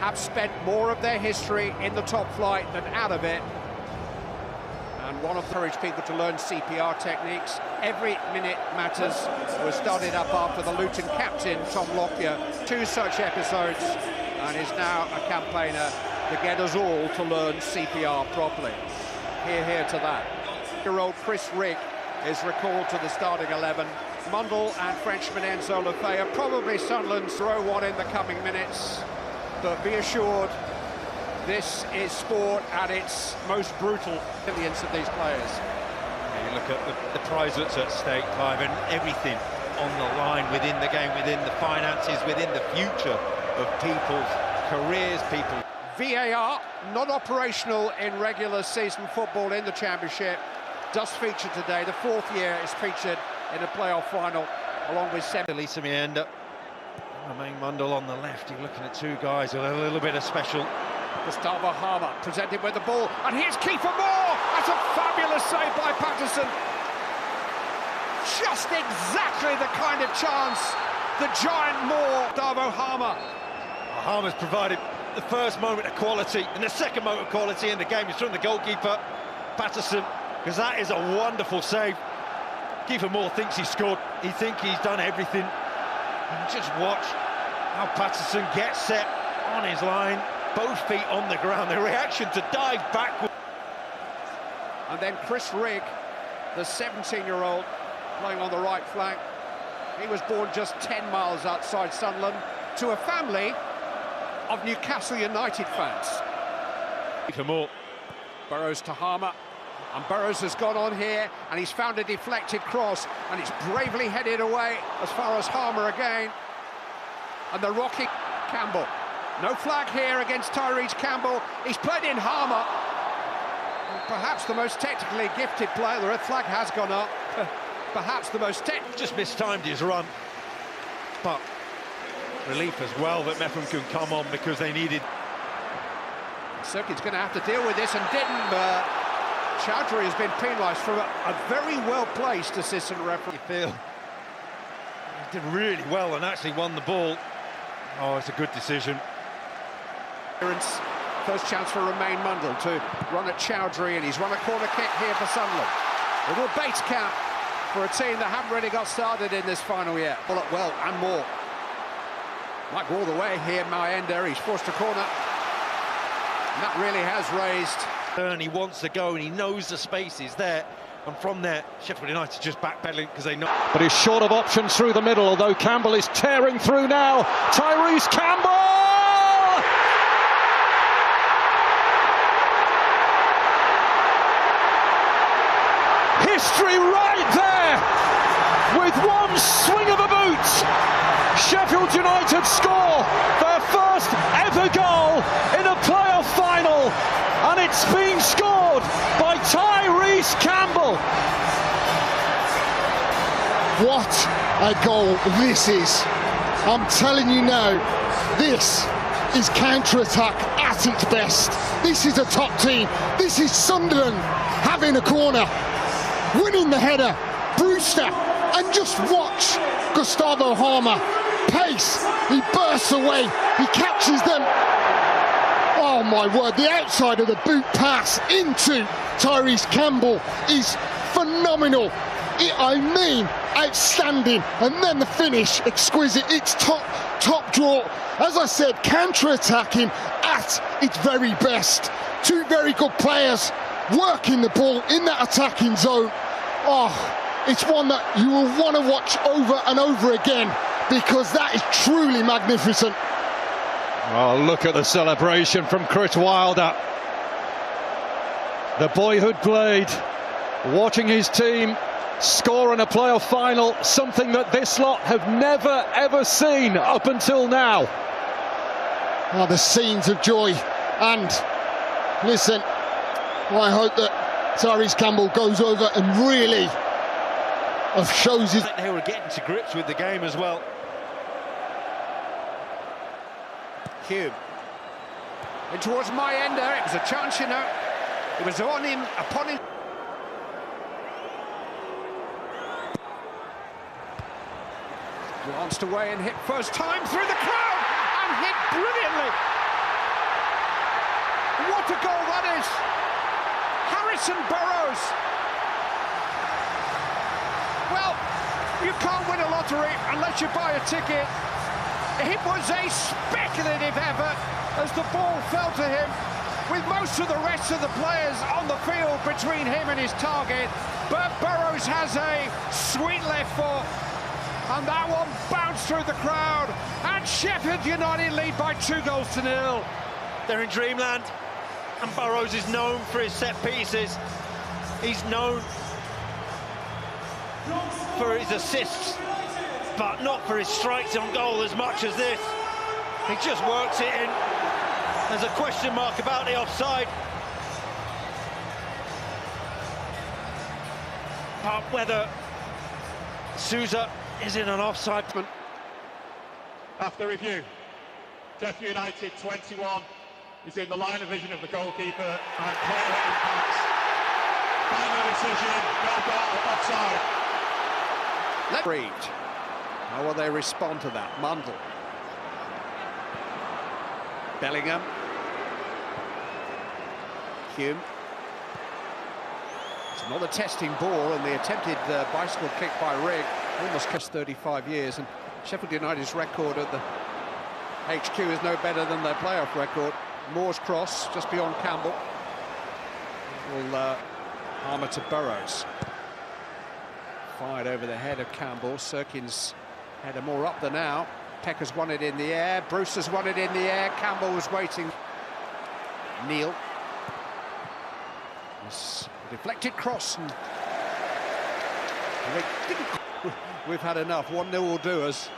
have spent more of their history in the top flight than out of it. And one of encourage people to learn CPR techniques. Every minute matters. Was started up after the Luton captain, Tom Lockyer. 2 such episodes, and is now a campaigner to get us all to learn CPR properly. Hear to that. Year-old Chris Rigg is recalled to the starting 11. Mundle and Frenchman Enzo Lefebvre, probably Sunderland's throw one in the coming minutes. But be assured, this is sport at its most brutal. Millions of these players. Yeah, you look at the prize that's at stake, Clive, and everything on the line within the game, within the finances, within the future of people's careers, people. VAR, not operational in regular season football in the Championship, does feature today. The 4th year is featured in a playoff final, along with Lisa Mienda, Main Mundle on the left. You're looking at 2 guys with a little bit of special. Gustavo Harmer presented with the ball, and here's Kiefer Moore. That's a fabulous save by Patterson. Just exactly the kind of chance the giant Moore, Gustavo Harmer. Harmer's provided the first moment of quality and the second moment of quality in the game is from the goalkeeper, Patterson, because that is a wonderful save. Kiefer Moore thinks he scored. He thinks he's done everything. And just watch how Patterson gets set on his line, both feet on the ground. The reaction to dive backward. And then Chris Rigg, the 17-year-old, playing on the right flank. He was born just 10 miles outside Sunderland to a family of Newcastle United fans. Kiefer Moore. Burrows to Harmer. And Burrows has gone on here, and he's found a deflected cross, and it's bravely headed away as far as Harmer again. And the rocking Campbell. No flag here against Tyrese Campbell. He's played in Harmer. Perhaps the most technically gifted player. The red flag has gone up. Perhaps the most just mistimed his run. But relief as well that Meffam could come on because they needed. Circuit's going to have to deal with this and didn't, but Chowdhury has been penalised for a very well-placed assistant referee. You feel he did really well and actually won the ball. Oh, it's a good decision. First chance for Romain Mundle to run at Chowdhury, and he's run a corner kick here for Sunderland. A little base camp for a team that haven't really got started in this final yet. Well, and more. Might go all the way here, Mayenda. He's forced a corner. And that really has raised. And he wants to go, and he knows the space is there. And from there, Sheffield United just backpedaling because they know. But he's short of options through the middle, although Campbell is tearing through now. Tyrese Campbell! History right there! With one swing of a boot, Sheffield United score their first ever goal in a playoff final, and it's been scored by Tyrese Campbell. What a goal this is. I'm telling you now, this is counter-attack at its best. This is a top team. This is Sunderland having a corner, winning the header, Brewster, and just watch Gustavo Harmer. Pace, he bursts away, he catches them. Oh my word, the outside of the boot pass into Tyrese Campbell is phenomenal. I mean, outstanding. And then the finish, exquisite. It's top draw. As I said, counter-attacking at its very best. 2 very good players working the ball in that attacking zone. Oh, it's one that you will want to watch over and over again, because that is truly magnificent. Oh, look at the celebration from Chris Wilder. The boyhood blade, watching his team score in a playoff final, something that this lot have never ever seen up until now. Oh, the scenes of joy. And listen, I hope that Tyrese Campbell goes over and really shows his... They were getting to grips with the game as well. Hume in towards Mayenda. It was a chance, you know. It was on him, upon him. Glanced away and hit first time through the crowd and hit brilliantly. What a goal that is! Harrison Burrows. Well, you can't win a lottery unless you buy a ticket. It was a speculative effort as the ball fell to him, with most of the rest of the players on the field between him and his target. But Burrows has a sweet left foot, and that one bounced through the crowd, and Sheffield United lead by 2-0. They're in dreamland, and Burrows is known for his set pieces. He's known for his assists, but not for his strikes on goal as much as this. He just works it in. There's a question mark about the offside. But whether Sousa is in an offside. After review, Sheffield United 21 is in the line of vision of the goalkeeper and clear impacts. Final decision, no goal, offside. Let's read. How will they respond to that? Mundle. Bellingham. Hume. It's another testing ball, and the attempted bicycle kick by Rigg almost cost 35 years, and Sheffield United's record at the HQ is no better than their playoff record. Moore's cross just beyond Campbell will armour to Burrows. Fired over the head of Campbell. Sirkin's header more up than out. Pecker's won it in the air. Brewster's won it in the air. Campbell was waiting. Neil. This deflected cross, and we've had enough. 1-0 will do us.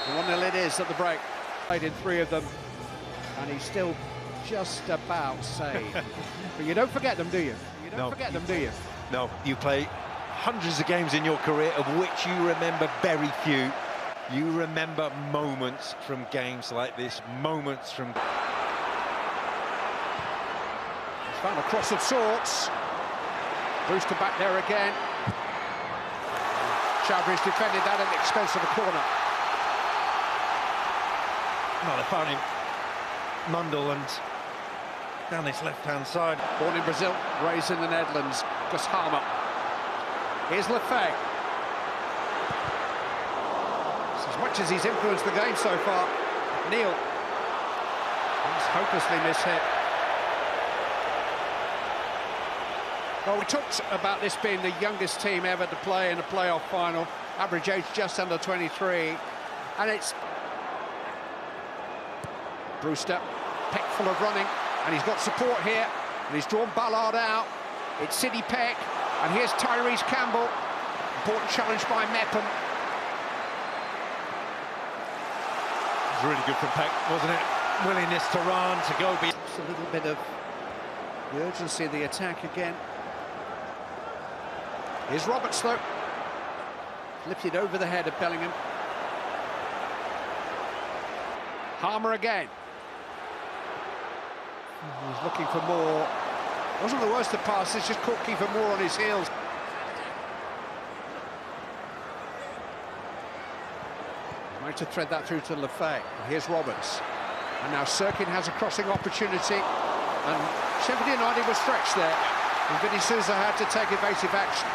1-0 it is at the break. Played in 3 of them, and he's still just about saved. But you don't forget them, do you? You don't forget them, do you? No, you play hundreds of games in your career, of which you remember very few. You remember moments from games like this, moments from... He's found a cross of sorts. Brewster back there again. Chowdhury's defended that at the expense of a corner. No, they found him, Mundle, and down his left-hand side. Born in Brazil, raised in the Netherlands, Gus Harmer. Here's Lefebvre. As much as he's influenced the game so far, Neil. He's hopelessly mishit. Well, we talked about this being the youngest team ever to play in a playoff final. Average age just under 23. And it's... Brewster, Peck full of running, and he's got support here, and he's drawn Ballard out. It's Sidney Peck, and here's Tyrese Campbell. Important challenge by Mepham. It was really good from Peck, wasn't it? Willingness to run, to go. Just a little bit of the urgency of the attack again. Here's Roberts, though. Lifted over the head of Bellingham. Harmer again. He's looking for more. Wasn't the worst of passes, just caught Kiefer Moore on his heels. Managed to thread that through to Lefebvre. Here's Roberts. And now Sirkin has a crossing opportunity. And Sheffield United was stretched there. And Vinny Sousa had to take evasive action.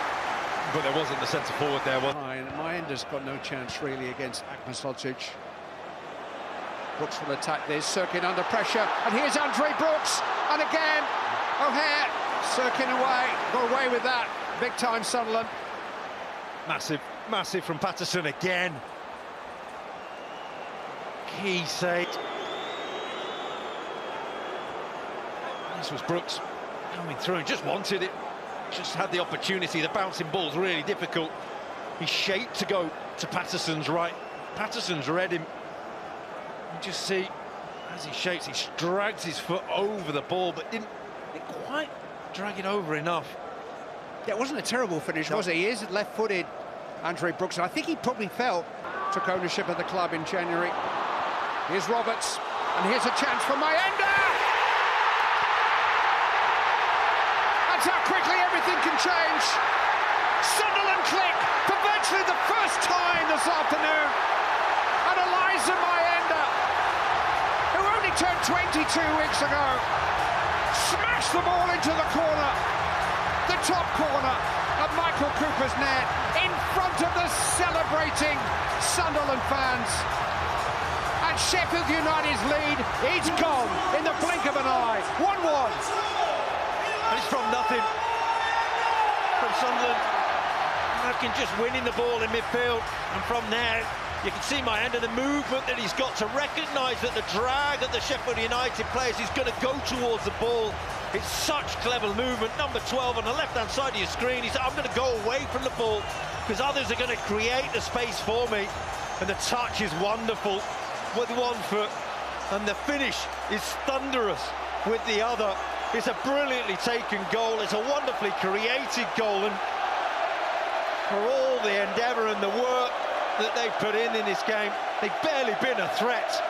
But there wasn't the centre forward there, was And Mayenda's got no chance really against Akmasodzic. Brooks will attack this. Sirkin under pressure. And here's Andre Brooks. And again, O'Hare. Sirkin away. Got away with that. Big time Sunderland. Massive, massive from Patterson again. Key save. This was Brooks coming through and just wanted it. Just had the opportunity. The bouncing ball's really difficult. He's shaped to go to Patterson's right. Patterson's read him. You just see, as he shapes, he drags his foot over the ball, but didn't quite drag it over enough. Yeah, it wasn't a terrible finish, was it? He is left-footed, Andre Brooks, and I think he probably took ownership of the club in January. Here's Roberts, and here's a chance for Mayenda! That's how quickly everything can change. Sunderland click for virtually the first time this afternoon. And Eliza Mayenda, who only turned 22 weeks ago. Smashed the ball into the corner. The top corner of Michael Cooper's net in front of the celebrating Sunderland fans. And Sheffield United's lead is gone in the blink of an eye. 1-1. And it's from nothing. From Sunderland. Can just winning the ball in midfield, and from there you can see my end of the movement that he's got to recognise that the drag of the Sheffield United players is going to go towards the ball. It's such clever movement. Number 12 on the left-hand side of your screen, he said, I'm going to go away from the ball because others are going to create the space for me. And the touch is wonderful with one foot, and the finish is thunderous with the other. It's a brilliantly taken goal. It's a wonderfully created goal, and for all the endeavour and the work that they've put in this game, they've barely been a threat,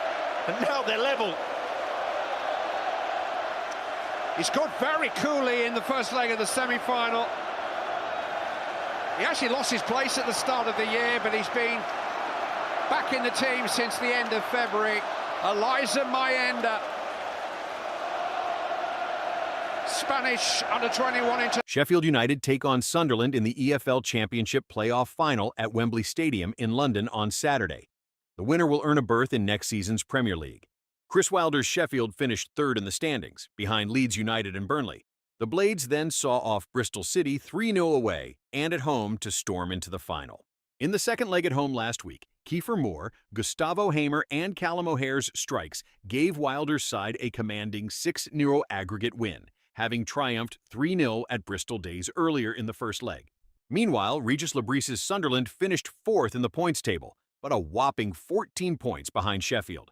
and now they're level. He scored very coolly in the first leg of the semi-final. He actually lost his place at the start of the year, but he's been back in the team since the end of February. Eliza Mayenda, Spanish under-21 into... Sheffield United take on Sunderland in the EFL Championship playoff final at Wembley Stadium in London on Saturday. The winner will earn a berth in next season's Premier League. Chris Wilder's Sheffield finished third in the standings, behind Leeds United and Burnley. The Blades then saw off Bristol City 3-0 away and at home to storm into the final. In the second leg at home last week, Kiefer Moore, Gustavo Hamer, and Callum O'Hare's strikes gave Wilder's side a commanding 6-0 aggregate win, having triumphed 3-0 at Bristol days earlier in the first leg. Meanwhile, Regis Lebris's Sunderland finished fourth in the points table, but a whopping 14 points behind Sheffield.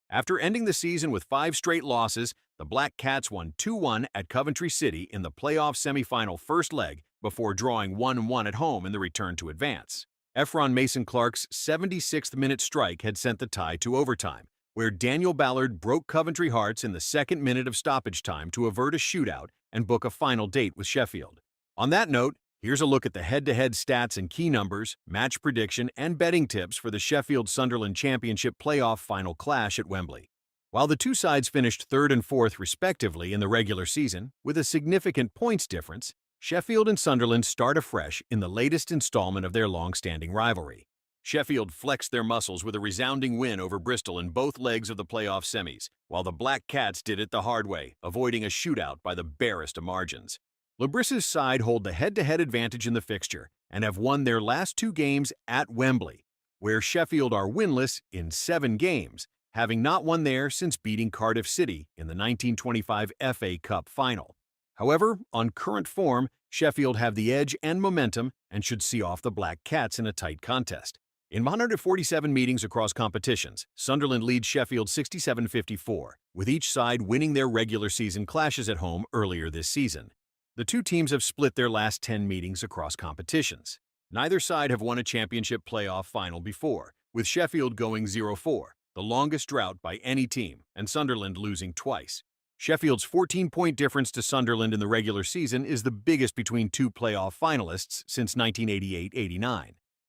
After ending the season with 5 straight losses, the Black Cats won 2-1 at Coventry City in the playoff semi-final first leg before drawing 1-1 at home in the return to advance. Ephron Mason-Clark's 76th minute strike had sent the tie to overtime, where Daniel Ballard broke Coventry hearts in the second minute of stoppage time to avert a shootout and book a final date with Sheffield. On that note, here's a look at the head-to-head stats and key numbers, match prediction, and betting tips for the Sheffield-Sunderland Championship playoff final clash at Wembley. While the two sides finished third and fourth respectively in the regular season, with a significant points difference, Sheffield and Sunderland start afresh in the latest installment of their long-standing rivalry. Sheffield flexed their muscles with a resounding win over Bristol in both legs of the playoff semis, while the Black Cats did it the hard way, avoiding a shootout by the barest of margins. Lebris's side hold the head-to-head advantage in the fixture and have won their last 2 games at Wembley, where Sheffield are winless in 7 games, having not won there since beating Cardiff City in the 1925 FA Cup final. However, on current form, Sheffield have the edge and momentum and should see off the Black Cats in a tight contest. In 147 meetings across competitions, Sunderland leads Sheffield 67-54, with each side winning their regular season clashes at home earlier this season. The two teams have split their last 10 meetings across competitions. Neither side have won a championship playoff final before, with Sheffield going 0-4, the longest drought by any team, and Sunderland losing twice. Sheffield's 14-point difference to Sunderland in the regular season is the biggest between two playoff finalists since 1988-89.